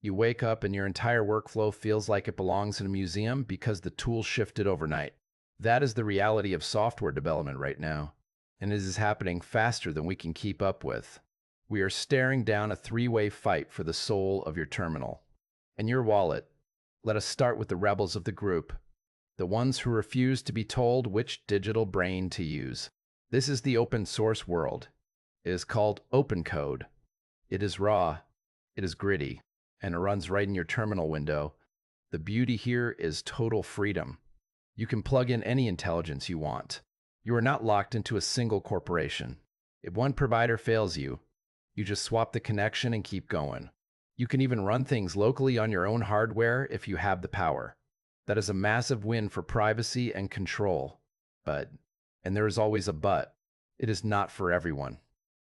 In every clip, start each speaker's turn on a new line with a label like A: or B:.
A: You wake up and your entire workflow feels like it belongs in a museum because the tool shifted overnight. That is the reality of software development right now, and it is happening faster than we can keep up with. We are staring down a three-way fight for the soul of your terminal. And your wallet. Let us start with the rebels of the group, the ones who refuse to be told which digital brain to use. This is the open source world. It is called OpenCode. It is raw, it is gritty, and it runs right in your terminal window. The beauty here is total freedom. You can plug in any intelligence you want. You are not locked into a single corporation. If one provider fails you, you just swap the connection and keep going. You can even run things locally on your own hardware if you have the power. That is a massive win for privacy and control. But, and there is always a but, it is not for everyone.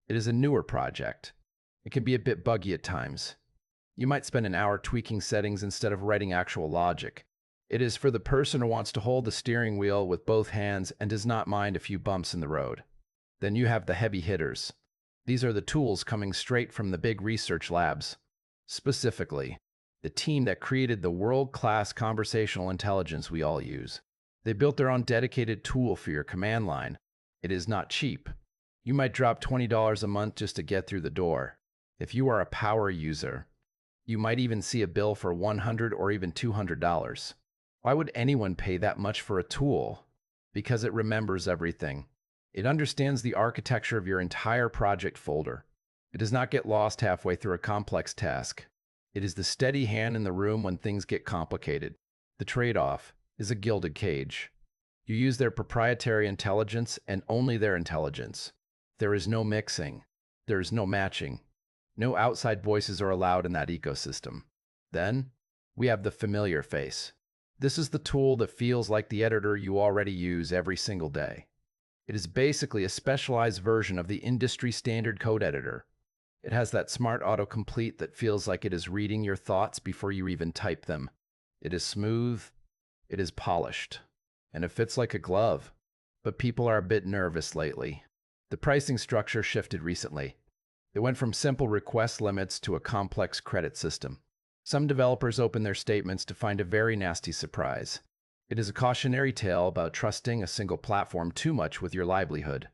A: It is a newer project. It can be a bit buggy at times. You might spend an hour tweaking settings instead of writing actual logic. It is for the person who wants to hold the steering wheel with both hands and does not mind a few bumps in the road. Then you have the heavy hitters. These are the tools coming straight from the big research labs. Specifically, the team that created the world-class conversational intelligence we all use. They built their own dedicated tool for your command line. It is not cheap. You might drop $20 a month just to get through the door. If you are a power user, you might even see a bill for $100 or even $200. Why would anyone pay that much for a tool? Because it remembers everything. It understands the architecture of your entire project folder. It does not get lost halfway through a complex task. It is the steady hand in the room when things get complicated. The trade-off is a gilded cage. You use their proprietary intelligence and only their intelligence. There is no mixing. There is no matching. No outside voices are allowed in that ecosystem. Then, we have the familiar face. This is the tool that feels like the editor you already use every single day. It is basically a specialized version of the industry standard code editor. It has that smart autocomplete that feels like it is reading your thoughts before you even type them. It is smooth, it is polished, and it fits like a glove. But people are a bit nervous lately. The pricing structure shifted recently. It went from simple request limits to a complex credit system. Some developers open their statements to find a very nasty surprise. It is a cautionary tale about trusting a single platform too much with your livelihood.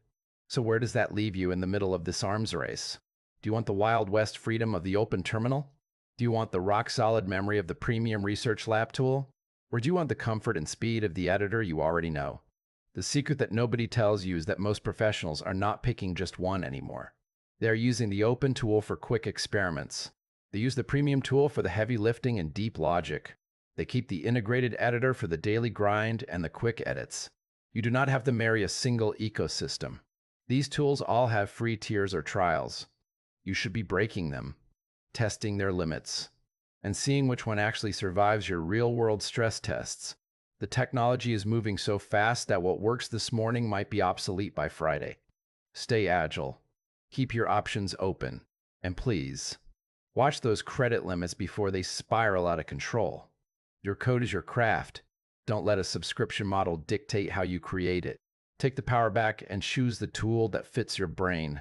A: So where does that leave you in the middle of this arms race? Do you want the Wild West freedom of the open terminal? Do you want the rock-solid memory of the premium research lab tool? Or do you want the comfort and speed of the editor you already know? The secret that nobody tells you is that most professionals are not picking just one anymore. They are using the open tool for quick experiments. They use the premium tool for the heavy lifting and deep logic. They keep the integrated editor for the daily grind and the quick edits. You do not have to marry a single ecosystem. These tools all have free tiers or trials. You should be breaking them, testing their limits, and seeing which one actually survives your real-world stress tests. The technology is moving so fast that what works this morning might be obsolete by Friday. Stay agile. Keep your options open. And please, watch those credit limits before they spiral out of control. Your code is your craft. Don't let a subscription model dictate how you create it. Take the power back and choose the tool that fits your brain.